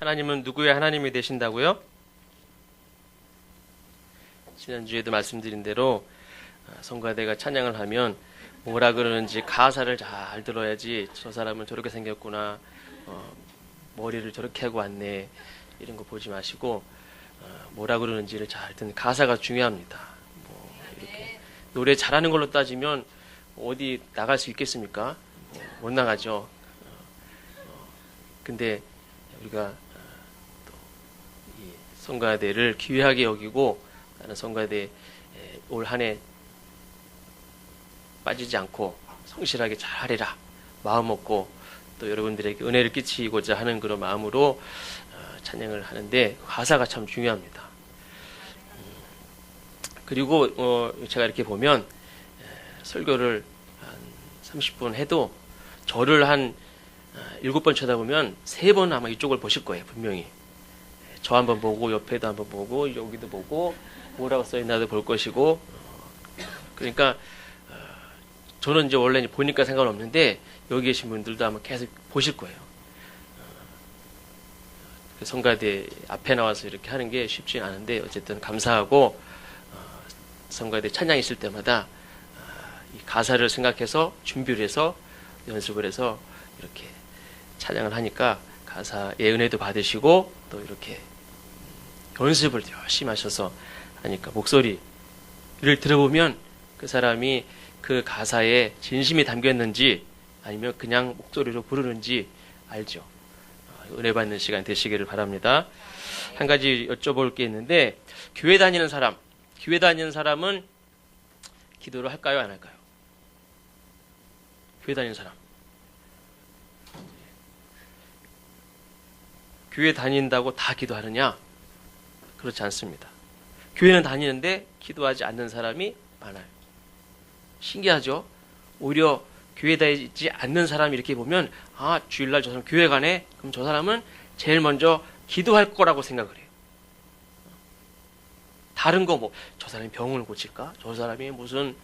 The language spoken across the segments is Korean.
하나님은 누구의 하나님이 되신다고요? 지난주에도 말씀드린 대로 성가대가 찬양을 하면 뭐라 그러는지 가사를 잘 들어야지 저 사람은 저렇게 생겼구나, 머리를 저렇게 하고 왔네, 이런 거 보지 마시고 뭐라 그러는지를 잘 듣는 가사가 중요합니다. 이렇게 노래 잘하는 걸로 따지면 어디 나갈 수 있겠습니까? 못 나가죠. 근데 우리가 또 이 성가대를 귀하게 여기고, 나는 성가대 올 한 해 빠지지 않고 성실하게 잘 하리라 마음 먹고, 또 여러분들에게 은혜를 끼치고자 하는 그런 마음으로 찬양을 하는데, 가사가 참 중요합니다. 그리고 제가 이렇게 보면 설교를 한 30분 해도 저를 한 7번 쳐다보면 3번 아마 이쪽을 보실 거예요. 분명히 저 한번 보고, 옆에도 한번 보고, 여기도 보고, 뭐라고 써있나도 볼 것이고. 그러니까 저는 이제 원래 보니까 상관없는데 여기 계신 분들도 아마 계속 보실 거예요. 성가대 앞에 나와서 이렇게 하는 게 쉽지 않은데, 어쨌든 감사하고, 성가대 찬양 있을 때마다 이 가사를 생각해서 준비를 해서 연습을 해서 이렇게 찬양을 하니까 가사의 은혜도 받으시고, 또 이렇게 연습을 열심히 하셔서 하니까 목소리를 들어보면 그 사람이 그 가사에 진심이 담겼는지 아니면 그냥 목소리로 부르는지 알죠. 은혜 받는 시간 되시기를 바랍니다. 한 가지 여쭤볼 게 있는데, 교회 다니는 사람은 기도를 할까요, 안 할까요? 교회 다니는 사람. 교회 다닌다고 다 기도하느냐? 그렇지 않습니다. 교회는 다니는데 기도하지 않는 사람이 많아요. 신기하죠? 오히려 교회 다니지 않는 사람이 이렇게 보면, 아, 주일날 저 사람 교회 가네? 그럼 저 사람은 제일 먼저 기도할 거라고 생각을 해요. 다른 거 저 사람이 병을 고칠까? 저 사람이 무슨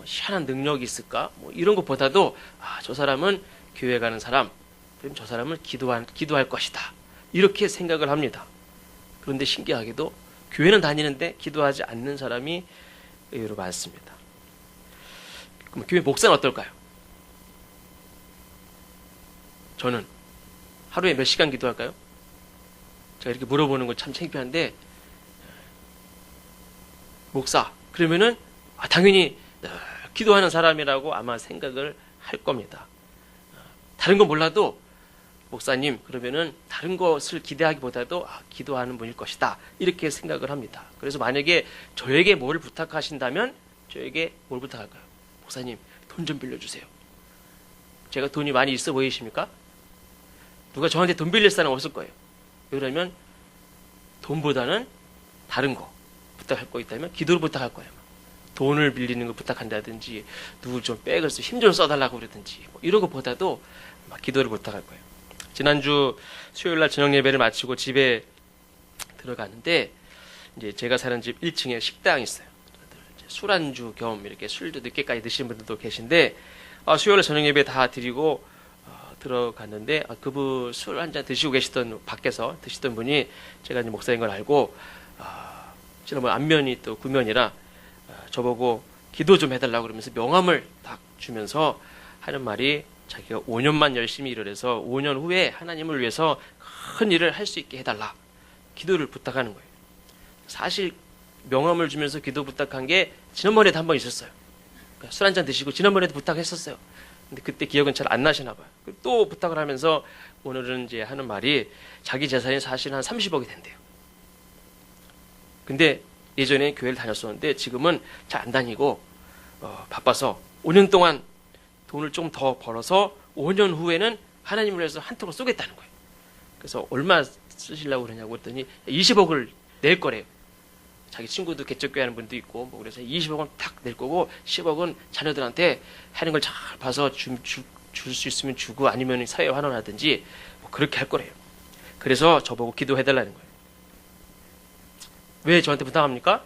희한한 능력이 있을까? 이런 것보다도, 아, 저 사람은 교회 가는 사람, 그럼 저 사람은 기도할 것이다, 이렇게 생각을 합니다. 그런데 신기하게도 교회는 다니는데 기도하지 않는 사람이 의외로 많습니다. 그럼 교회 목사는 어떨까요? 저는 하루에 몇 시간 기도할까요? 제가 이렇게 물어보는 건 참 창피한데, 목사 그러면은 당연히 기도하는 사람이라고 아마 생각을 할 겁니다. 다른 건 몰라도 목사님 그러면은 다른 것을 기대하기보다도 기도하는 분일 것이다, 이렇게 생각을 합니다. 그래서 만약에 저에게 뭘 부탁하신다면 저에게 뭘 부탁할까요? 목사님 돈 좀 빌려주세요. 제가 돈이 많이 있어 보이십니까? 누가 저한테 돈 빌릴 사람 없을 거예요. 그러면 돈보다는 다른 거 부탁할 거 있다면 기도를 부탁할 거예요. 돈을 빌리는 거 부탁한다든지, 누구 좀 백을 힘 좀 써달라고 그러든지, 이런 것보다도 기도를 부탁할 거예요. 지난주 수요일날 저녁 예배를 마치고 집에 들어갔는데, 이제 제가 사는 집 1층에 식당이 있어요. 술안주 겸 이렇게 술도 늦게까지 드시는 분들도 계신데, 수요일날 저녁 예배 다 드리고 들어갔는데, 그분 술 한 잔 드시고 계시던, 밖에서 드시던 분이 제가 이제 목사인 걸 알고, 지난번 안면이 또 구면이라 저보고 기도 좀 해달라고 그러면서 명함을 딱 주면서 하는 말이, 자기가 5년만 열심히 일을 해서 5년 후에 하나님을 위해서 큰 일을 할 수 있게 해달라, 기도를 부탁하는 거예요. 사실 명함을 주면서 기도 부탁한 게 지난번에도 한 번 있었어요. 그러니까 술 한잔 드시고 지난번에도 부탁했었어요. 근데 그때 기억은 잘 안 나시나 봐요. 또 부탁을 하면서 오늘은 이제 하는 말이, 자기 재산이 사실 한 30억이 된대요. 근데 예전에 교회를 다녔었는데 지금은 잘 안 다니고 바빠서 5년 동안 돈을 좀 더 벌어서 5년 후에는 하나님을 위해서 한 통을 쏘겠다는 거예요. 그래서 얼마 쓰시려고 그러냐고 했더니 20억을 낼 거래요. 자기 친구도 개척교회 하는 분도 있고, 그래서 20억은 탁 낼 거고 10억은 자녀들한테 하는 걸 잘 봐서 줄 수 있으면 주고, 아니면 사회에 환원하든지 그렇게 할 거래요. 그래서 저보고 기도해달라는 거예요. 왜 저한테 부탁합니까?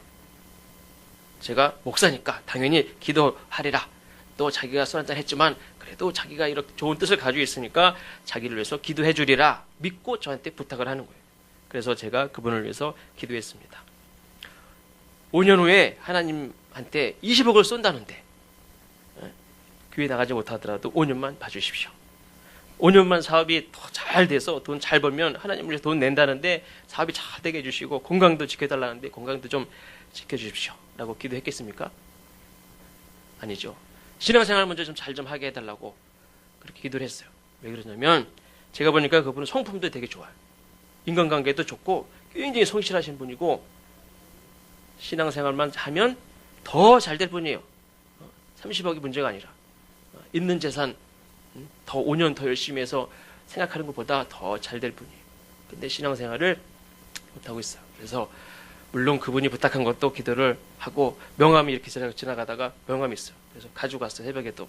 제가 목사니까 당연히 기도하리라. 또 자기가 술 한잔 했지만 그래도 자기가 이렇게 좋은 뜻을 가지고 있으니까 자기를 위해서 기도해 주리라 믿고 저한테 부탁을 하는 거예요. 그래서 제가 그분을 위해서 기도했습니다. 5년 후에 하나님한테 20억을 쏜다는데 교회 나가지 못하더라도 5년만 봐주십시오. 5년만 사업이 더 잘 돼서 돈 잘 벌면 하나님을 위해서 돈 낸다는데 사업이 잘 되게 해주시고 건강도 지켜달라는데 건강도 좀 지켜주십시오 라고 기도했겠습니까? 아니죠. 신앙생활 먼저 좀 잘 좀 하게 해달라고 그렇게 기도를 했어요. 왜 그러냐면 제가 보니까 그분은 성품도 되게 좋아요. 인간관계도 좋고 굉장히 성실하신 분이고 신앙생활만 하면 더 잘 될 분이에요. 30억이 문제가 아니라 있는 재산 더 5년 더 열심히 해서 생각하는 것보다 더 잘 될 분이에요. 근데 신앙생활을 못하고 있어요. 그래서 물론 그분이 부탁한 것도 기도를 하고 명함이 이렇게 지나가다가 명함이 있어요. 그래서 가지고 갔어요. 새벽에도.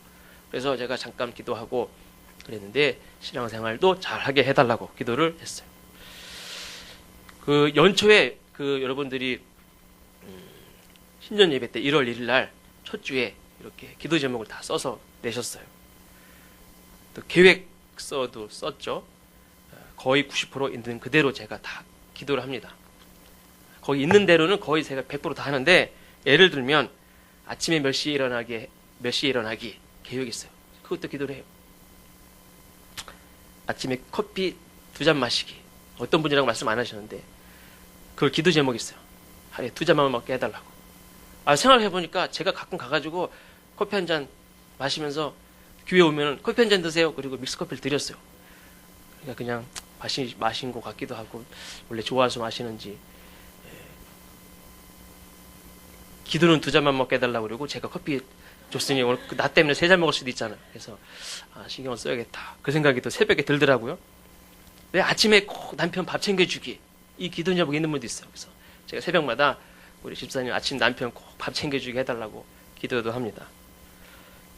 그래서 제가 잠깐 기도하고 그랬는데 신앙생활도 잘하게 해달라고 기도를 했어요. 그 연초에 여러분들이 신년 예배 때 1월 1일 날 첫 주에 이렇게 기도 제목을 다 써서 내셨어요. 또 계획서도 썼죠. 거의 90% 있는 그대로 제가 다 기도를 합니다. 거기 있는 대로는 거의 제가 100% 다 하는데 예를 들면 아침에 몇 시에 일어나기 계획이 있어요. 그것도 기도를 해요. 아침에 커피 2잔 마시기. 어떤 분이라고 말씀 안 하셨는데 그걸 기도 제목이 있어요. 하루에 2잔만 먹게 해달라고. 생각해보니까 제가 가끔 가가지고 커피 한 잔 마시면서 교회 오면 커피 한 잔 드세요. 그리고 믹스커피를 드렸어요. 그러니까 그냥 마신 것 같기도 하고 원래 좋아서 마시는지 기도는 2잔만 먹게 해달라고 그러고 제가 커피 줬으니 오늘 나 때문에 3잔 먹을 수도 있잖아요. 그래서 신경을 써야겠다. 그 생각이 또 새벽에 들더라고요. 왜 아침에 꼭 남편 밥 챙겨주기 이 기도 제목이 있는 분도 있어요. 그래서 제가 새벽마다 우리 집사님 아침 남편 꼭 밥 챙겨주게 해달라고 기도도 합니다.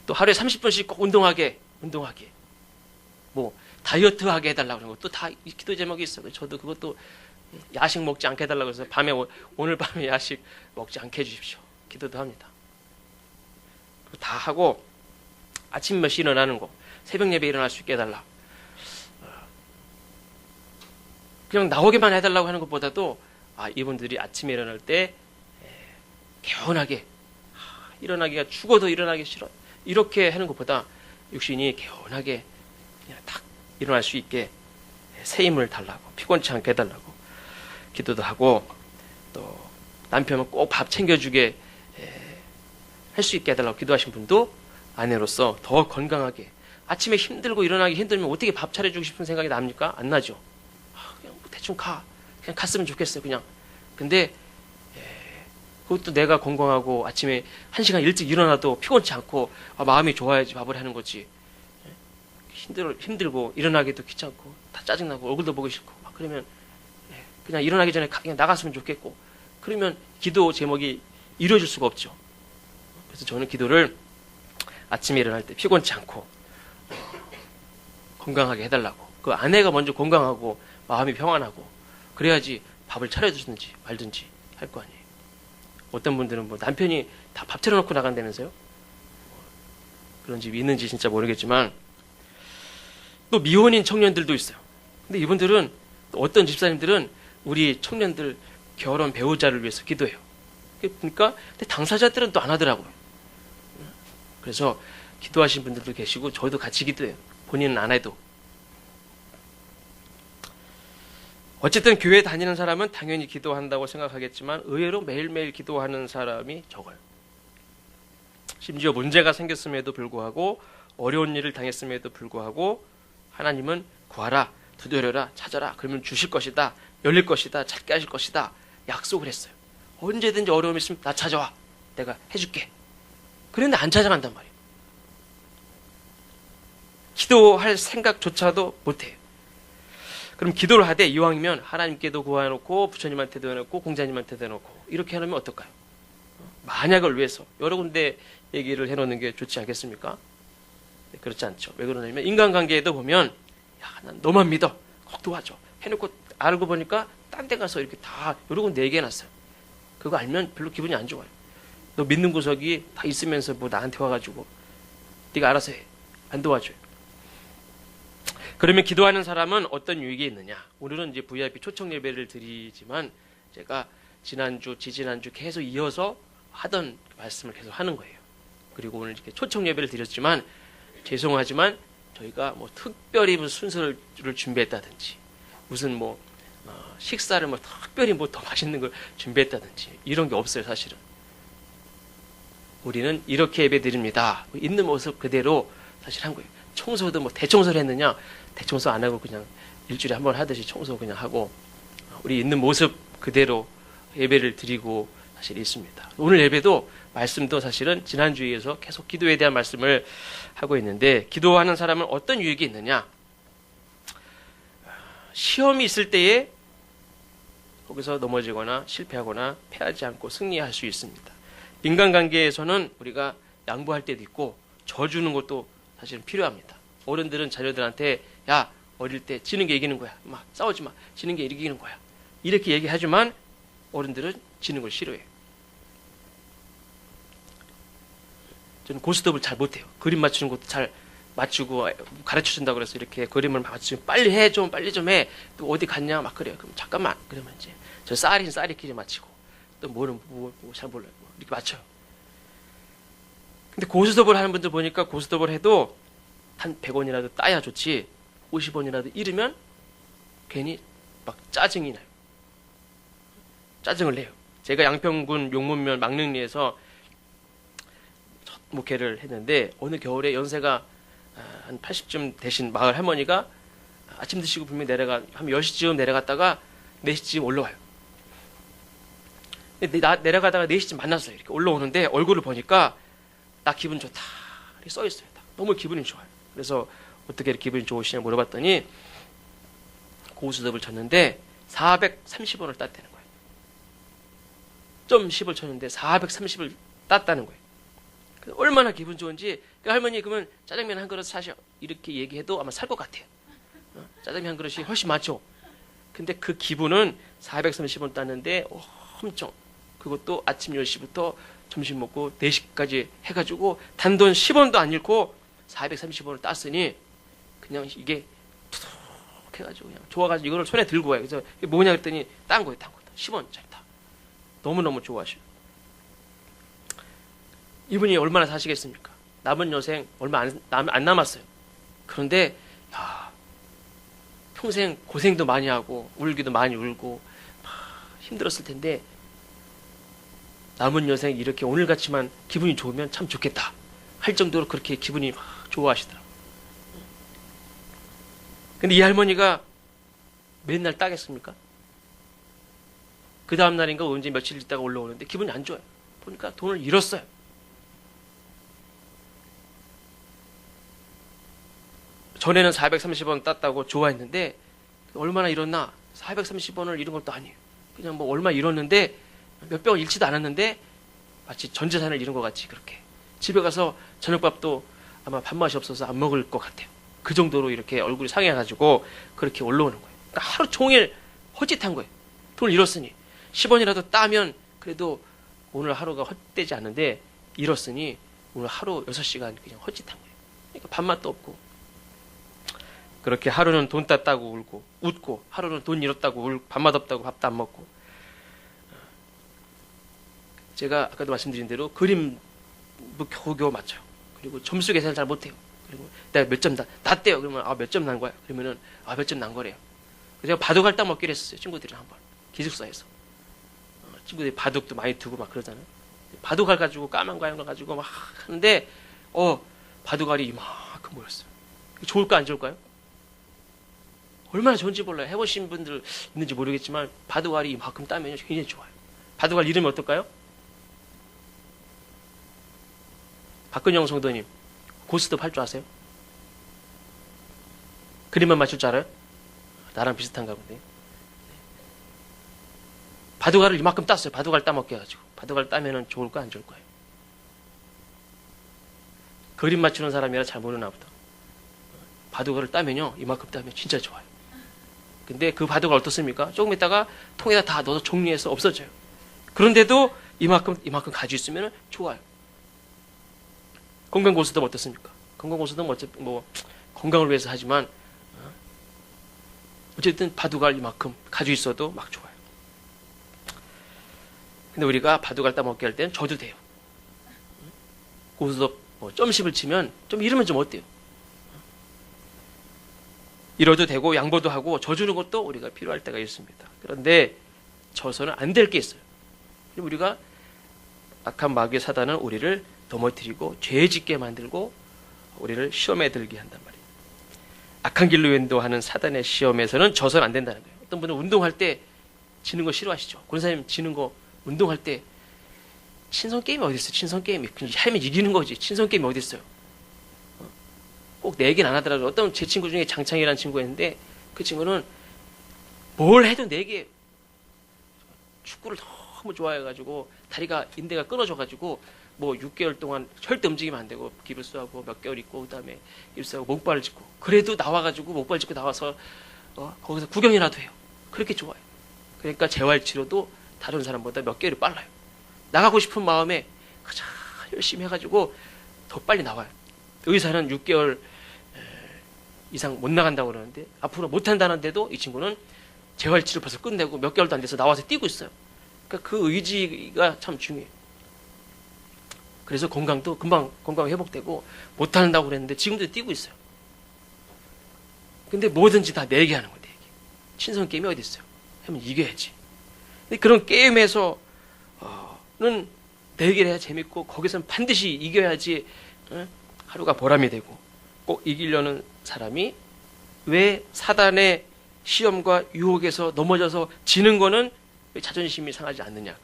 또 하루에 30분씩 꼭 운동하게 뭐 다이어트하게 해달라고 그런 것도 다 기도 제목이 있어요. 저도 그것도 야식 먹지 않게 해달라고 해서 오늘 밤에 야식 먹지 않게 해주십시오. 기도도 합니다. 다 하고 아침 몇 시 일어나는 거 새벽 예배 일어날 수 있게 해달라. 그냥 나오기만 해달라고 하는 것보다도 이분들이 아침에 일어날 때 개운하게 일어나기가 죽어도 일어나기 싫어 이렇게 하는 것보다 육신이 개운하게 그냥 딱 일어날 수 있게 새 힘을 달라고 피곤치 않게 해달라고 기도도 하고 또 남편은 꼭 밥 챙겨주게 할 수 있게 해달라고 기도하신 분도 아내로서 더 건강하게 아침에 힘들고 일어나기 힘들면 어떻게 밥 차려주고 싶은 생각이 납니까? 안 나죠. 그냥 대충 그냥 갔으면 좋겠어요. 그냥 근데 그것도 내가 건강하고 아침에 1시간 일찍 일어나도 피곤치 않고 마음이 좋아야지 밥을 하는 거지. 힘들고 일어나기도 귀찮고 다 짜증나고 얼굴도 보기 싫고 막 그러면 그냥 일어나기 전에 그냥 나갔으면 좋겠고 그러면 기도 제목이 이루어질 수가 없죠. 그래서 저는 기도를 아침에 일어날 때 피곤치 않고 건강하게 해달라고 그 아내가 먼저 건강하고 마음이 평안하고 그래야지 밥을 차려주든지 말든지 할 거 아니에요. 어떤 분들은 뭐 남편이 다 밥 차려놓고 나간다면서요? 그런 집이 있는지 진짜 모르겠지만 또 미혼인 청년들도 있어요. 근데 이분들은 어떤 집사님들은 우리 청년들 결혼 배우자를 위해서 기도해요. 그러니까 근데 당사자들은 또 안 하더라고요. 그래서 기도하신 분들도 계시고 저도 같이 기도해요. 본인은 안 해도. 어쨌든 교회 다니는 사람은 당연히 기도한다고 생각하겠지만 의외로 매일매일 기도하는 사람이 적어요. 심지어 문제가 생겼음에도 불구하고 어려운 일을 당했음에도 불구하고 하나님은 구하라, 두드려라, 찾아라. 그러면 주실 것이다, 열릴 것이다, 찾게 하실 것이다 약속을 했어요. 언제든지 어려움이 있으면 나 찾아와. 내가 해줄게. 그런데 안 찾아간단 말이에요. 기도할 생각조차도 못해요. 그럼 기도를 하되 이왕이면 하나님께도 구해놓고 부처님한테도 해놓고 공자님한테도 해놓고 이렇게 해놓으면 어떨까요? 만약을 위해서 여러 군데 얘기를 해놓는 게 좋지 않겠습니까? 네, 그렇지 않죠. 왜 그러냐면 인간관계에도 보면 난 너만 믿어. 꼭 도와줘. 해놓고 알고 보니까 딴 데 가서 이렇게 다 여러 군데 얘기해놨어요. 그거 알면 별로 기분이 안 좋아요. 너 믿는 구석이 다 있으면서 뭐 나한테 와가지고 네가 알아서 해. 안 도와줘요. 그러면 기도하는 사람은 어떤 유익이 있느냐? 오늘은 이제 VIP 초청 예배를 드리지만 제가 지난주, 지지난주 계속 이어서 하던 말씀을 계속 하는 거예요. 그리고 오늘 이렇게 초청 예배를 드렸지만 죄송하지만 저희가 뭐 특별히 무슨 순서를 준비했다든지 무슨 뭐 식사를 뭐 특별히 뭐 더 맛있는 걸 준비했다든지 이런 게 없어요, 사실은. 우리는 이렇게 예배 드립니다. 있는 모습 그대로 사실 한 거예요. 청소도 뭐 대청소를 했느냐? 대청소 안 하고 그냥 일주일에 한 번 하듯이 청소 그냥 하고 우리 있는 모습 그대로 예배를 드리고 사실 있습니다. 오늘 예배도 말씀도 사실은 지난주에 이어서 계속 기도에 대한 말씀을 하고 있는데 기도하는 사람은 어떤 유익이 있느냐? 시험이 있을 때에 거기서 넘어지거나 실패하거나 패하지 않고 승리할 수 있습니다. 인간관계에서는 우리가 양보할 때도 있고 져주는 것도 사실은 필요합니다. 어른들은 자녀들한테 야 어릴 때 지는 게 이기는 거야. 막 싸우지 마. 지는 게 이기는 거야. 이렇게 얘기하지만 어른들은 지는 걸 싫어해요. 저는 고스톱을 잘 못해요. 그림 맞추는 것도 잘 맞추고 가르쳐준다고 그래서 이렇게 그림을 맞추면 빨리 해 좀 빨리 좀 해. 또 어디 갔냐 막 그래요. 그럼 잠깐만 그러면 이제 저 쌀이끼리 맞히고 또 뭐는 잘 몰라요. 이렇게 맞춰요. 근데 고스톱을 하는 분들 보니까 고스톱을 해도 한 100원이라도 따야 좋지 50원이라도 잃으면 괜히 막 짜증이 나요. 짜증을 내요. 제가 양평군 용문면 망릉리에서 첫 목회를 했는데 어느 겨울에 연세가 한 80쯤 되신 마을 할머니가 아침 드시고 분명히 한 10시쯤 내려갔다가 4시쯤 올라와요. 근데 내려가다가 4시쯤 만났어요. 이렇게 올라오는데 얼굴을 보니까 나 기분 좋다 이렇게 써있어요. 너무 기분이 좋아요. 그래서 어떻게 이렇게 기분이 좋으시냐 물어봤더니 고스톱을 쳤는데 430원을 땄다는 거예요. 점 10을 쳤는데 430을 땄다는 거예요. 얼마나 기분 좋은지 그 할머니 그러면 짜장면 한 그릇 사셔 이렇게 얘기해도 아마 살 것 같아요. 짜장면 한 그릇이 훨씬 많죠. 근데 그 기분은 430원 땄는데 엄청 그것도 아침 10시부터 점심 먹고 4시까지 해가지고 단돈 10원도 안 잃고 430원을 땄으니 그냥 이게 툭 해가지고 그냥 좋아가지고 이거를 손에 들고 와요. 그래서 이게 뭐냐 그랬더니 딴 거예요. 10원짜리다. 너무너무 좋아하셔요. 이분이 얼마나 사시겠습니까? 남은 여생 얼마 안 남았어요. 그런데 평생 고생도 많이 하고 울기도 많이 울고 힘들었을 텐데 남은 여생 이렇게 오늘같이만 기분이 좋으면 참 좋겠다 할 정도로 그렇게 기분이 막 좋아하시더라고요. 근데 이 할머니가 맨날 따겠습니까? 그 다음 날인가 언제 며칠 있다가 올라오는데 기분이 안 좋아요. 보니까 돈을 잃었어요. 전에는 430원 땄다고 좋아했는데 얼마나 잃었나? 430원을 잃은 것도 아니에요. 그냥 뭐 얼마 잃었는데 몇백원 잃지도 않았는데 마치 전 재산을 잃은 것 같이 그렇게 집에 가서 저녁밥도 아마 밥맛이 없어서 안 먹을 것 같아요. 그 정도로 이렇게 얼굴이 상해가지고 그렇게 올라오는 거예요. 그러니까 하루 종일 헛짓한 거예요. 돈을 잃었으니 10원이라도 따면 그래도 오늘 하루가 헛되지 않는데 잃었으니 오늘 하루 6시간 그냥 헛짓한 거예요. 그러니까 밥맛도 없고 그렇게 하루는 돈 땄다고 울고 웃고 하루는 돈 잃었다고 울고 밥맛 없다고 밥도 안 먹고 제가 아까도 말씀드린 대로 그림 뭐 겨우겨우 맞춰요. 그리고 점수 계산을 잘 못해요. 그리고 내가 몇 점 났대요. 그러면 몇 점 난 거야? 그러면은 몇 점 난 거래요. 그래서 제가 바둑 할딱 먹기로 했었어요. 친구들이랑 한번 기숙사에서 친구들이 바둑도 많이 두고 막 그러잖아요. 바둑알 가지고 까만 거 가지고 막 하는데 바둑알이 이만큼 모였어요. 좋을까 안 좋을까요? 얼마나 좋은지 몰라요. 해보신 분들 있는지 모르겠지만 바둑알이 이만큼 따면 굉장히 좋아요. 바둑알 이름이 어떨까요? 박근영 성도님 고스톱 할 줄 아세요? 그림만 맞출 줄 알아요? 나랑 비슷한가 본데. 바둑알을 이만큼 땄어요. 바둑알 따먹게 해가지고. 바둑알 따면은 좋을까 안 좋을까요? 그림 맞추는 사람이라 잘 모르나 보다. 바둑알을 따면요 이만큼 따면 진짜 좋아요. 근데 그 바둑알 어떻습니까? 조금 있다가 통에다 다 넣어서 정리해서 없어져요. 그런데도 이만큼 가지고 있으면 좋아요. 건강 고스톱 어떻습니까? 건강검사도 뭐 건강을 위해서 하지만 어쨌든 바둑알 이만큼 가지고 있어도 막 좋아요. 근데 우리가 바둑알 따먹게 할 때는 져도 돼요. 고스톱 뭐 점십을 치면 좀 이러면 좀 어때요? 이뤄도 되고 양보도 하고 져주는 것도 우리가 필요할 때가 있습니다. 그런데 져서는 안 될 게 있어요. 우리가 악한 마귀의 사단은 우리를 넘어뜨리고 죄 짓게 만들고 우리를 시험에 들게 한단 말이에요. 악한 길로 인도하는 사단의 시험에서는 져서는 안 된다는 거예요. 어떤 분은 운동할 때 지는 거 싫어하시죠. 권사님 지는 거 운동할 때 친선 게임이 어디 있어요? 친선 게임이 하면 이기는 거지. 친선 게임이 어디 있어요? 꼭 내 얘기는 안 하더라도 어떤 제 친구 중에 장창이라는 친구가 있는데 그 친구는 뭘 해도 내게 축구를 너무 좋아해가지고 다리가 인대가 끊어져가지고 뭐 6개월 동안 절대 움직이면 안 되고 기부스하고 몇 개월 있고 그다음에 입수하고 목발을 짚고 그래도 나와가지고 목발 짚고 나와서 거기서 구경이라도 해요. 그렇게 좋아요. 그러니까 재활치료도 다른 사람보다 몇 개월이 빨라요. 나가고 싶은 마음에 가장 열심히 해가지고 더 빨리 나와요. 의사는 6개월 이상 못 나간다고 그러는데 앞으로 못 한다는데도 이 친구는 재활치료 벌써 끝내고 몇 개월도 안 돼서 나와서 뛰고 있어요. 그러니까 그 의지가 참 중요해요. 그래서 건강도 금방 건강 회복되고 못 한다고 그랬는데 지금도 뛰고 있어요. 근데 뭐든지 다 내게 하는 거예요. 내게. 친선 게임이 어디 있어요? 하면 이겨야지. 근데 그런 게임에서는 내기를 해야 재밌고 거기서는 반드시 이겨야지 하루가 보람이 되고 꼭 이기려는 사람이 왜 사단의 시험과 유혹에서 넘어져서 지는 거는 왜 자존심이 상하지 않느냐.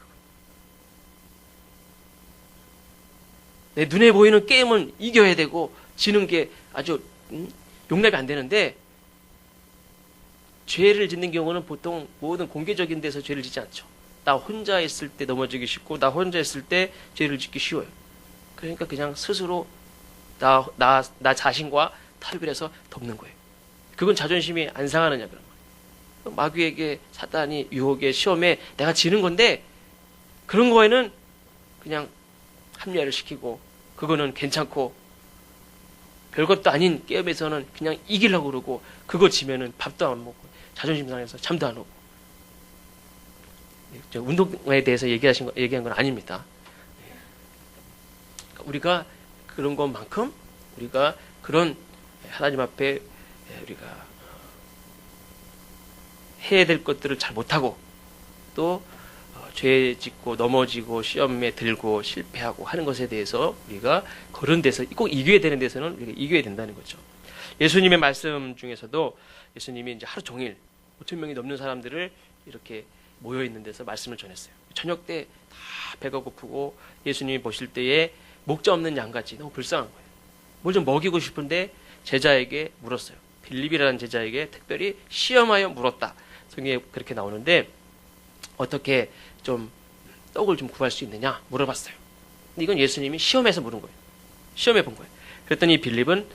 내 눈에 보이는 게임은 이겨야 되고 지는 게 아주 용납이 안 되는데 죄를 짓는 경우는 보통 모든 공개적인 데서 죄를 짓지 않죠. 나 혼자 있을 때 넘어지기 쉽고 나 혼자 있을 때 죄를 짓기 쉬워요. 그러니까 그냥 스스로 나 자신과 탈별해서 덮는 거예요. 그건 자존심이 안 상하느냐 그런 거예요. 마귀에게 사단이 유혹에 시험에 내가 지는 건데 그런 거에는 그냥 합리화를 시키고 그거는 괜찮고 별것도 아닌 게임에서는 그냥 이기려고 그러고 그거 지면은 밥도 안 먹고 자존심 상해서 잠도 안 오고 운동에 대해서 얘기한 건 아닙니다. 우리가 그런 것만큼 우리가 그런 하나님 앞에 우리가 해야 될 것들을 잘 못하고 또 죄 짓고 넘어지고 시험에 들고 실패하고 하는 것에 대해서 우리가 그런 데서 꼭 이겨야 되는 데서는 우리가 이겨야 된다는 거죠. 예수님의 말씀 중에서도 예수님이 이제 하루 종일 5,000명이 넘는 사람들을 이렇게 모여 있는 데서 말씀을 전했어요. 저녁 때 다 배가 고프고 예수님이 보실 때에 목자 없는 양같이 너무 불쌍한 거예요. 뭘 좀 먹이고 싶은데 제자에게 물었어요. 빌립이라는 제자에게 특별히 시험하여 물었다. 성경에 그렇게 나오는데 어떻게 좀 떡을 좀 구할 수 있느냐 물어봤어요. 근데 이건 예수님이 시험해서 물은 거예요. 시험해 본 거예요. 그랬더니 빌립은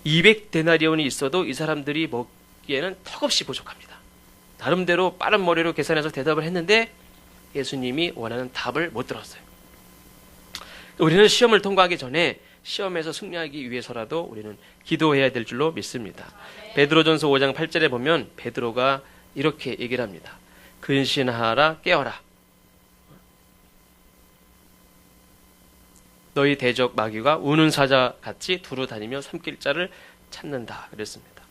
200데나리온이 있어도 이 사람들이 먹기에는 턱없이 부족합니다. 나름대로 빠른 머리로 계산해서 대답을 했는데 예수님이 원하는 답을 못 들었어요. 우리는 시험을 통과하기 전에 시험에서 승리하기 위해서라도 우리는 기도해야 될 줄로 믿습니다. 베드로전서 5장 8절에 보면 베드로가 이렇게 얘기를 합니다. 근신하라 깨어라. 너희 대적 마귀가 우는 사자 같이 두루 다니며 삼킬 자를 찾는다 그랬습니다.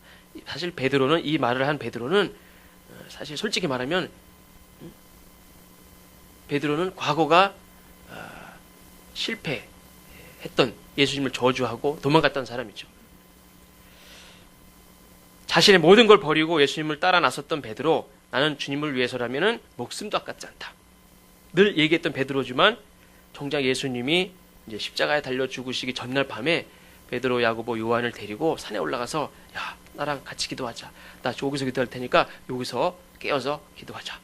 사실 베드로는 이 말을 한 베드로는 사실 솔직히 말하면 베드로는 과거가 실패했던 예수님을 저주하고 도망갔던 사람이죠. 자신의 모든 걸 버리고 예수님을 따라 나섰던 베드로, 나는 주님을 위해서라면은 목숨도 아깝지 않다. 늘 얘기했던 베드로지만 정작 예수님이 이제 십자가에 달려 죽으시기 전날 밤에 베드로, 야고보, 요한을 데리고 산에 올라가서 야, 나랑 같이 기도하자. 나 여기서 기도할 테니까 여기서 깨어서 기도하자.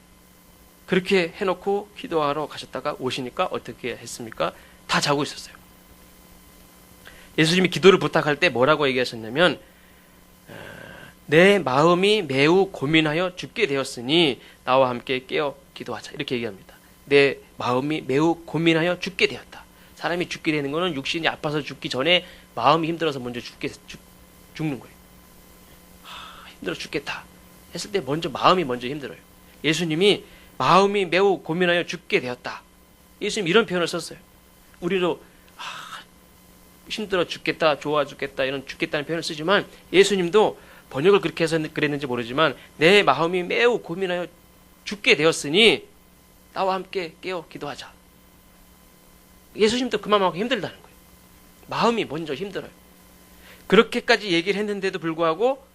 그렇게 해놓고 기도하러 가셨다가 오시니까 어떻게 했습니까? 다 자고 있었어요. 예수님이 기도를 부탁할 때 뭐라고 얘기하셨냐면 내 마음이 매우 고민하여 죽게 되었으니 나와 함께 깨어 기도하자. 이렇게 얘기합니다. 내 마음이 매우 고민하여 죽게 되었다. 사람이 죽게 되는 것은 육신이 아파서 죽기 전에 마음이 힘들어서 먼저 죽는 거예요. 힘들어 죽겠다 했을 때 마음이 먼저 힘들어요. 예수님이 마음이 매우 고민하여 죽게 되었다. 예수님 이런 표현을 썼어요. 우리도 힘들어 죽겠다, 좋아 죽겠다 이런 죽겠다는 표현을 쓰지만 예수님도 번역을 그렇게 해서 그랬는지 모르지만 내 마음이 매우 고민하여 죽게 되었으니 나와 함께 깨어 기도하자. 예수님도 그만큼 힘들다는 거예요. 마음이 먼저 힘들어요. 그렇게까지 얘기를 했는데도 불구하고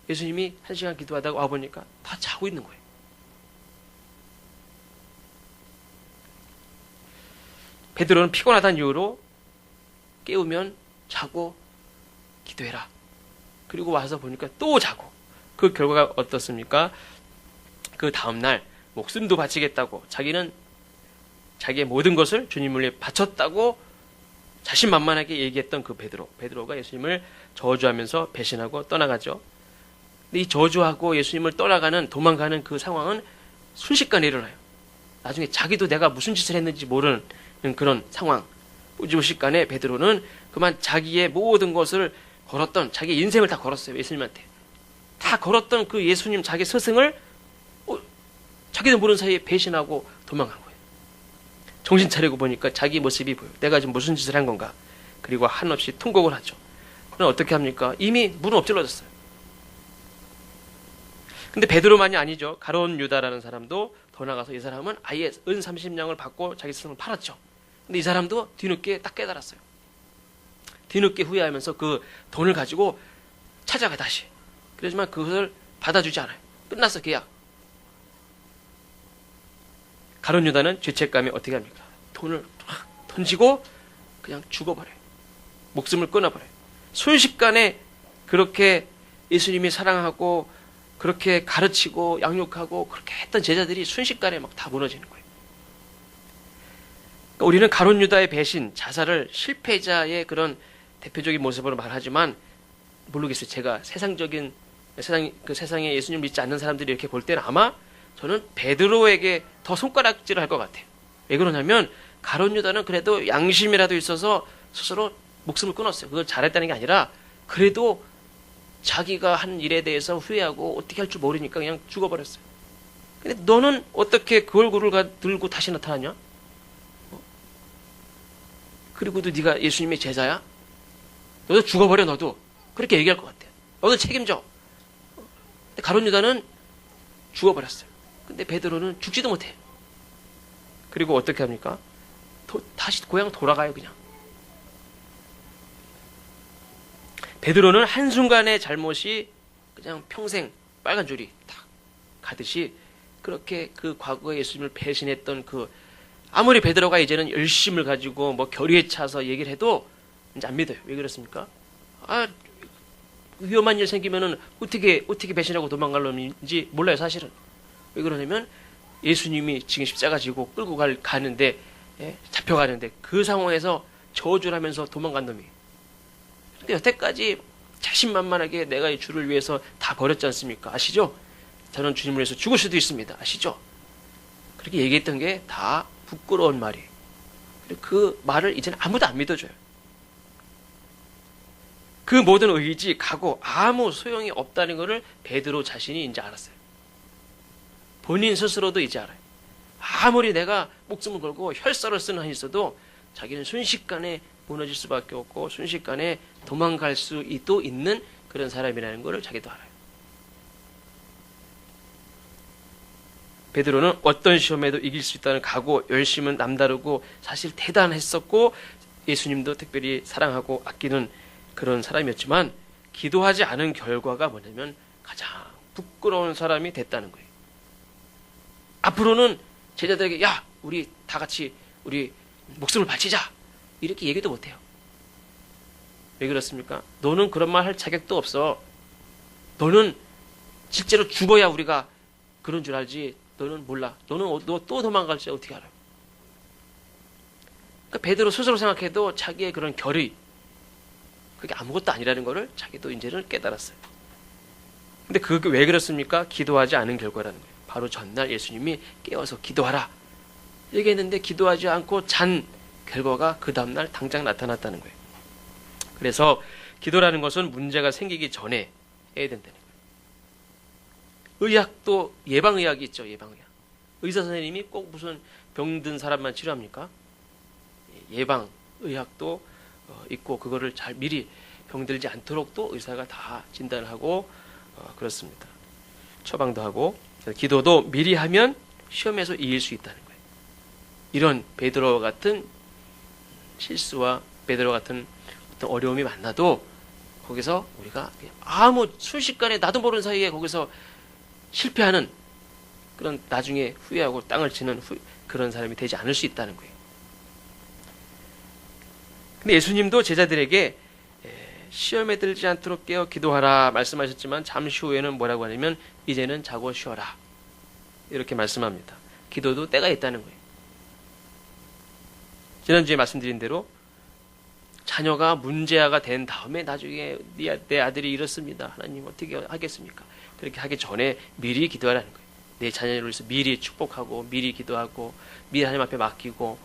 예수님이 1시간 기도하다가 와보니까 다 자고 있는 거예요. 베드로는 피곤하다는 이유로 깨우면 자고 기도해라. 그리고 와서 보니까 또 자고. 그 결과가 어떻습니까? 그 다음날 목숨도 바치겠다고 자기는 자기의 모든 것을 주님을 위해 바쳤다고 자신만만하게 얘기했던 그 베드로가 예수님을 저주하면서 배신하고 떠나가죠. 근데 이 저주하고 예수님을 떠나가는 도망가는 그 상황은 순식간에 일어나요. 나중에 자기도 내가 무슨 짓을 했는지 모르는 그런 상황. 순식간에 베드로는 그만 자기의 모든 것을 걸었던 자기 인생을 다 걸었어요. 예수님한테 다 걸었던 그 예수님 자기 스승을 자기도 모르는 사이에 배신하고 도망간 거예요. 정신 차리고 보니까 자기 모습이 보여요. 내가 지금 무슨 짓을 한 건가. 그리고 한없이 통곡을 하죠. 그럼 어떻게 합니까? 이미 문은 엎질러졌어요. 근데 베드로만이 아니죠. 가룟 유다라는 사람도 더 나가서 이 사람은 아예 은 30냥을 받고 자기 스승을 팔았죠. 근데 이 사람도 뒤늦게 딱 깨달았어요. 뒤늦게 후회하면서 그 돈을 가지고 찾아가 다시. 그러지만 그것을 받아주지 않아요. 끝났어 계약. 가룟 유다는 죄책감에 어떻게 합니까? 돈을 확 던지고 그냥 죽어버려요. 목숨을 끊어버려요. 순식간에 그렇게 예수님이 사랑하고 그렇게 가르치고 양육하고 그렇게 했던 제자들이 순식간에 막 다 무너지는 거예요. 그러니까 우리는 가룟 유다의 배신, 자살을 실패자의 그런 대표적인 모습으로 말하지만 모르겠어요. 제가 세상에 예수님 믿지 않는 사람들이 이렇게 볼 때는 아마 저는 베드로에게 더 손가락질을 할 것 같아요. 왜 그러냐면 가룟 유다는 그래도 양심이라도 있어서 스스로 목숨을 끊었어요. 그걸 잘했다는 게 아니라 그래도 자기가 한 일에 대해서 후회하고 어떻게 할 줄 모르니까 그냥 죽어버렸어요. 근데 너는 어떻게 그 얼굴을 들고 다시 나타나냐? 그리고도 네가 예수님의 제자야? 너도 죽어버려 너도. 그렇게 얘기할 것 같아요. 너도 책임져. 근데 가룟 유다는 죽어버렸어요. 근데 베드로는 죽지도 못해. 그리고 어떻게 합니까? 다시 고향 돌아가요 그냥. 베드로는 한순간의 잘못이 그냥 평생 빨간 줄이 딱 가듯이 그렇게 그 과거에 예수님을 배신했던 아무리 베드로가 이제는 열심을 가지고 뭐 결의에 차서 얘기를 해도 이제 안 믿어요. 왜 그렇습니까? 위험한 일 생기면은 어떻게 배신하고 도망갈 놈인지 몰라요 사실은. 왜 그러냐면 예수님이 지금 십자가 지고 끌고 가는데 잡혀가는데 그 상황에서 저주를 하면서 도망간 놈이. 근데 여태까지 자신만만하게 내가 이 주를 위해서 다 버렸지 않습니까? 아시죠? 저는 주님을 위해서 죽을 수도 있습니다. 아시죠? 그렇게 얘기했던 게 다 부끄러운 말이. 그리고 그 말을 이제는 아무도 안 믿어줘요. 그 모든 의지, 각오 아무 소용이 없다는 것을 베드로 자신이 이제 알았어요. 본인 스스로도 이제 알아요. 아무리 내가 목숨을 걸고 혈서를 쓰는 한이 있어도 자기는 순식간에 무너질 수밖에 없고 순식간에 도망갈 수도 있는 그런 사람이라는 것을 자기도 알아요. 베드로는 어떤 시험에도 이길 수 있다는 각오, 열심은 남다르고 사실 대단했었고 예수님도 특별히 사랑하고 아끼는 그런 사람이었지만 기도하지 않은 결과가 뭐냐면 가장 부끄러운 사람이 됐다는 거예요. 앞으로는 제자들에게 야 우리 다 같이 우리 목숨을 바치자 이렇게 얘기도 못해요. 왜 그렇습니까? 너는 그런 말 할 자격도 없어. 너는 실제로 죽어야 우리가 그런 줄 알지. 너는 몰라. 너 또 도망갈지 어떻게 알아요? 그러니까 베드로 스스로 생각해도 자기의 그런 결의 그게 아무것도 아니라는 것을 자기도 이제는 깨달았어요. 근데 그게 왜 그렇습니까? 기도하지 않은 결과라는 거예요. 바로 전날 예수님이 깨워서 기도하라 얘기했는데 기도하지 않고 잔 결과가 그 다음날 당장 나타났다는 거예요. 그래서 기도라는 것은 문제가 생기기 전에 해야 된다는 거예요. 의학도 예방의학이 있죠. 예방의학. 의사 선생님이 꼭 무슨 병든 사람만 치료합니까? 예방의학도 있고 그거를 잘 미리 병들지 않도록 또 의사가 다 진단을 하고 그렇습니다. 처방도 하고. 기도도 미리 하면 시험에서 이길 수 있다는 거예요. 이런 베드로와 같은 실수와 베드로와 같은 어떤 어려움이 만나도 거기서 우리가 아무 순식간에 나도 모르는 사이에 거기서 실패하는 그런 나중에 후회하고 땅을 치는 그런 사람이 되지 않을 수 있다는 거예요. 근데 예수님도 제자들에게 시험에 들지 않도록 깨어 기도하라 말씀하셨지만 잠시 후에는 뭐라고 하냐면 이제는 자고 쉬어라 이렇게 말씀합니다. 기도도 때가 있다는 거예요. 지난주에 말씀드린 대로 자녀가 문제아가 된 다음에 나중에 내 아들이 이렇습니다. 하나님 어떻게 하겠습니까? 그렇게 하기 전에 미리 기도하라는 거예요. 내 자녀를 위해서 미리 축복하고 미리 기도하고 미리 하나님 앞에 맡기고.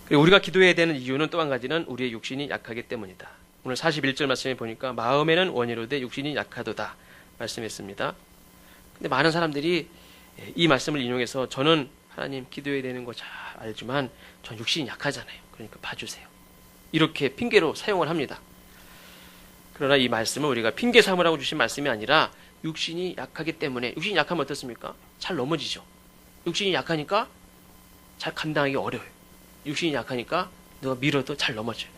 그리고 우리가 기도해야 되는 이유는 또 한 가지는 우리의 육신이 약하기 때문이다. 오늘 41절 말씀에 보니까 마음에는 원이로되 육신이 약하도다 말씀했습니다. 근데 많은 사람들이 이 말씀을 인용해서 저는 하나님 기도해야 되는 거 잘 알지만 전 육신이 약하잖아요. 그러니까 봐주세요. 이렇게 핑계로 사용을 합니다. 그러나 이 말씀은 우리가 핑계 삼으라고 주신 말씀이 아니라 육신이 약하기 때문에, 육신이 약하면 어떻습니까? 잘 넘어지죠. 육신이 약하니까 잘 감당하기 어려워요. 육신이 약하니까 누가 밀어도 잘 넘어져요.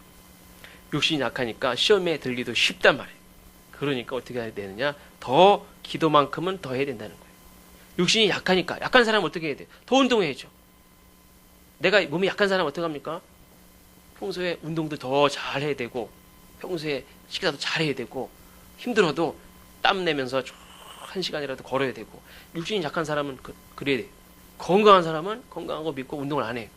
육신이 약하니까 시험에 들기도 쉽단 말이에요. 그러니까 어떻게 해야 되느냐? 더 기도만큼은 더 해야 된다는 거예요. 육신이 약하니까, 약한 사람은 어떻게 해야 돼요? 더 운동해야죠. 내가 몸이 약한 사람은 어떻게 합니까? 평소에 운동도 더 잘 해야 되고, 평소에 식사도 잘 해야 되고, 힘들어도 땀 내면서 1시간이라도 걸어야 되고, 육신이 약한 사람은 그래야 돼요. 건강한 사람은 건강한 거 믿고 운동을 안 해요.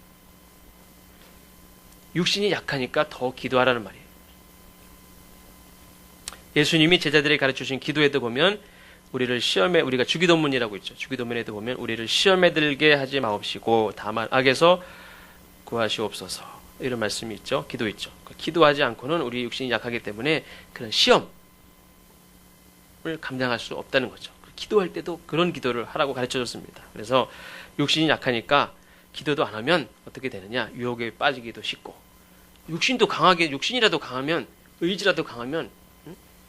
육신이 약하니까 더 기도하라는 말이에요. 예수님이 제자들에게 가르쳐주신 기도에도 보면 우리를 시험에, 우리가 주기도문이라고 있죠. 주기도문에도 보면 우리를 시험에 들게 하지 마옵시고 다만 악에서 구하시옵소서 이런 말씀이 있죠. 기도 있죠. 기도하지 않고는 우리 육신이 약하기 때문에 그런 시험을 감당할 수 없다는 거죠. 기도할 때도 그런 기도를 하라고 가르쳐줬습니다. 그래서 육신이 약하니까 기도도 안 하면 어떻게 되느냐? 유혹에 빠지기도 쉽고, 육신도 강하게, 육신이라도 강하면, 의지라도 강하면,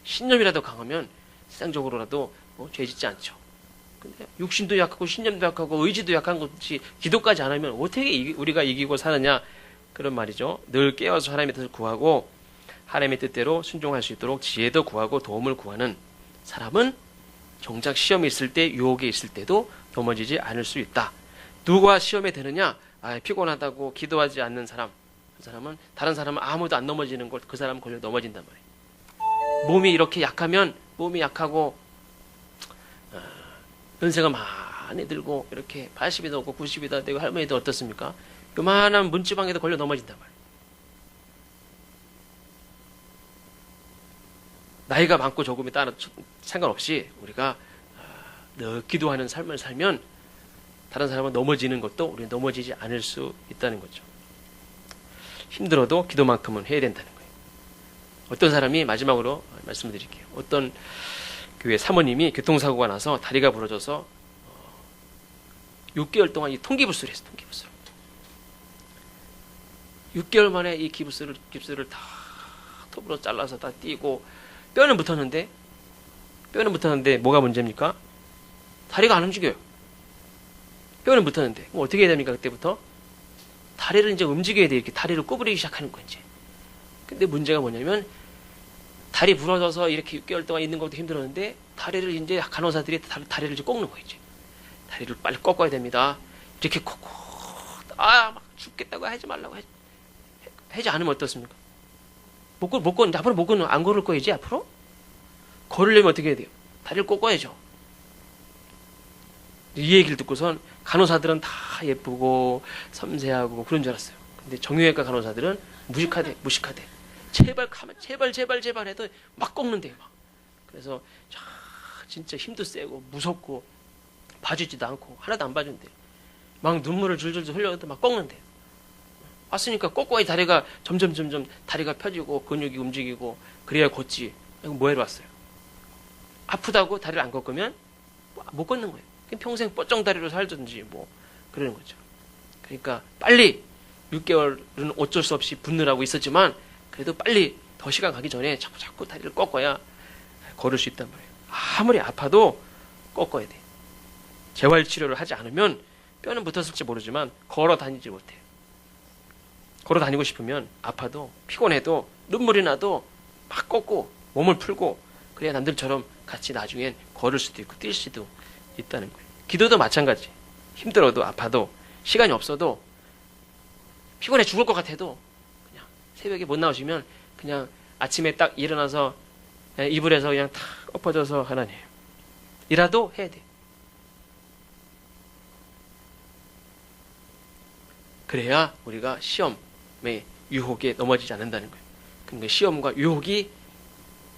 신념이라도 강하면 세상적으로라도 죄 짓지 않죠. 근데 육신도 약하고 신념도 약하고 의지도 약한 것이 기도까지 안 하면 어떻게 우리가 이기고 사느냐? 그런 말이죠. 늘 깨어서 하나님의 뜻을 구하고 하나님의 뜻대로 순종할 수 있도록 지혜도 구하고 도움을 구하는 사람은 정작 시험이 있을 때, 유혹이 있을 때도 넘어지지 않을 수 있다. 누가 시험에 드느냐? 피곤하다고 기도하지 않는 사람. 그 사람은, 다른 사람은 아무도 안 넘어지는 걸 그 사람은 걸려 넘어진단 말이에요. 몸이 이렇게 약하면, 몸이 약하고 연세가 많이 들고 이렇게 80이 넘고 90이 다 되고 할머니도 어떻습니까? 요만한 문지방에도 걸려 넘어진단 말이에요. 나이가 많고 적음에 따라 상관없이 우리가 늘 기도하는 삶을 살면 다른 사람은 넘어지는 것도 우리는 넘어지지 않을 수 있다는 거죠. 힘들어도 기도만큼은 해야 된다는 거예요. 어떤 사람이, 마지막으로 말씀드릴게요. 어떤 교회 사모님이 교통사고가 나서 다리가 부러져서 6개월 동안 이 통기부스를 했어요. 통기부스를. 6개월 만에 이 깁스를 다 톱으로 잘라서 다 띄고 뼈는 붙었는데 뭐가 문제입니까? 다리가 안 움직여요. 뼈는 붙었는데 그럼 어떻게 해야 됩니까? 그때부터 다리를 이제 움직여야 돼. 이렇게 다리를 꼬부리기 시작하는 거예요. 이제. 근데 문제가 뭐냐면 다리 부러져서 이렇게 6개월 동안 있는 것도 힘들었는데 다리를 이제 간호사들이 다리를 이제 꺾는 거예요. 이제. 다리를 빨리 꺾어야 됩니다. 이렇게 꺾고 막 죽겠다고 하지 말라고 하지 않으면 어떻습니까? 앞으로 못 걷는, 안 걸을 거예요. 이제 앞으로 걸으려면 어떻게 해야 돼요? 다리를 꺾어야죠. 이 얘기를 듣고선 간호사들은 다 예쁘고 섬세하고 그런 줄 알았어요. 근데 정형외과 간호사들은 무식하대. 제발 가면 제발 해도 막 꺾는데요. 막. 그래서 진짜 힘도 세고 무섭고 봐주지도 않고 하나도 안 봐준대요. 막 눈물을 줄줄 흘려도 막 꺾는데요. 왔으니까 꺾어야 다리가 점점 다리가 펴지고 근육이 움직이고 그래야 걷지. 이거 뭐하러 왔어요? 아프다고 다리를 안 꺾으면 못 걷는 거예요. 평생 뻗정다리로 살든지 뭐 그러는 거죠. 그러니까 빨리 6개월은 어쩔 수 없이 붙느라고 있었지만 그래도 빨리 더 시간 가기 전에 자꾸 다리를 꺾어야 걸을 수 있단 말이에요. 아무리 아파도 꺾어야 돼. 재활치료를 하지 않으면 뼈는 붙었을지 모르지만 걸어 다니지 못해요. 걸어 다니고 싶으면 아파도 피곤해도 눈물이 나도 막 꺾고 몸을 풀고 그래야 남들처럼 같이 나중엔 걸을 수도 있고 뛸 수도 있다는 거예요. 기도도 마찬가지. 힘들어도 아파도 시간이 없어도 피곤해 죽을 것 같아도 그냥 새벽에 못 나오시면 그냥 아침에 딱 일어나서 이불에서 그냥 탁 엎어져서 하나님 이라도 해야 돼. 그래야 우리가 시험의 유혹에 넘어지지 않는다는 거예요. 그러니까 시험과 유혹이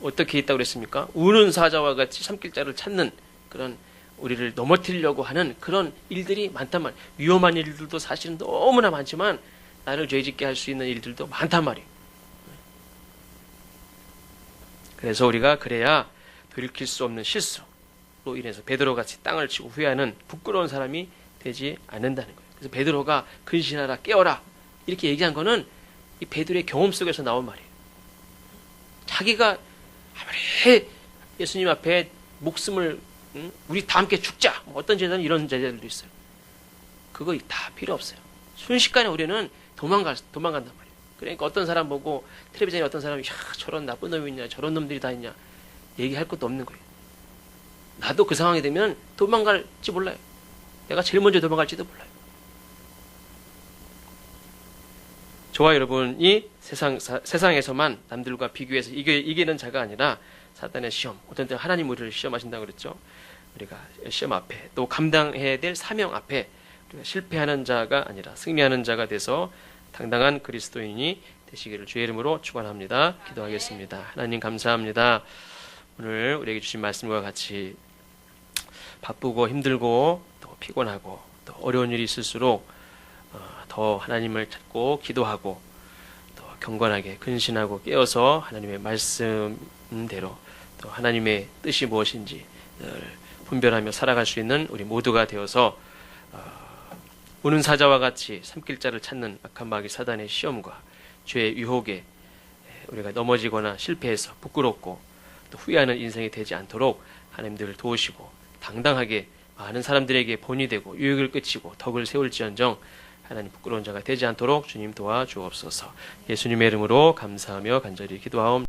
어떻게 있다고 그랬습니까? 우는 사자와 같이 삼킬자를 찾는 그런 우리를 넘어뜨리려고 하는 그런 일들이 많단 말이에요. 위험한 일들도 사실은 너무나 많지만 나를 죄짓게 할 수 있는 일들도 많단 말이에요. 그래서 우리가 그래야 돌이킬 수 없는 실수로 인해서 베드로같이 땅을 치고 후회하는 부끄러운 사람이 되지 않는다는 거예요. 그래서 베드로가 근신하라 깨어라 이렇게 얘기한 거는 이 베드로의 경험 속에서 나온 말이에요. 자기가 아무리 예수님 앞에 목숨을 우리 다 함께 죽자 뭐 어떤 제자는 이런 제자들도 있어요. 그거 다 필요 없어요. 순식간에 우리는 도망간단 말이에요. 그러니까 어떤 사람 보고 텔레비전에 어떤 사람이 야 저런 나쁜 놈이 있냐 저런 놈들이 다 있냐 얘기할 것도 없는 거예요. 나도 그 상황이 되면 도망갈지 몰라요. 내가 제일 먼저 도망갈지도 몰라요. 저와 여러분이 세상에서만 남들과 비교해서 이기는 자가 아니라 사단의 시험, 어떤 때 하나님 우리를 시험하신다고 그랬죠. 우리가 시험 앞에 또 감당해야 될 사명 앞에 우리가 실패하는 자가 아니라 승리하는 자가 돼서 당당한 그리스도인이 되시기를 주의 이름으로 축원합니다. 기도하겠습니다. 하나님 감사합니다. 오늘 우리에게 주신 말씀과 같이 바쁘고 힘들고 또 피곤하고 또 어려운 일이 있을수록 더 하나님을 찾고 기도하고 또 경건하게 근신하고 깨어서 하나님의 말씀대로 또 하나님의 뜻이 무엇인지 늘 분별하며 살아갈 수 있는 우리 모두가 되어서 우는 사자와 같이 삼킬자를 찾는 악한 마귀 사단의 시험과 죄의 유혹에 우리가 넘어지거나 실패해서 부끄럽고 또 후회하는 인생이 되지 않도록 하나님들을 도우시고 당당하게 많은 사람들에게 본이 되고 유익을 끼치고 덕을 세울지언정 하나님 부끄러운 자가 되지 않도록 주님 도와주옵소서. 예수님의 이름으로 감사하며 간절히 기도하옵니다.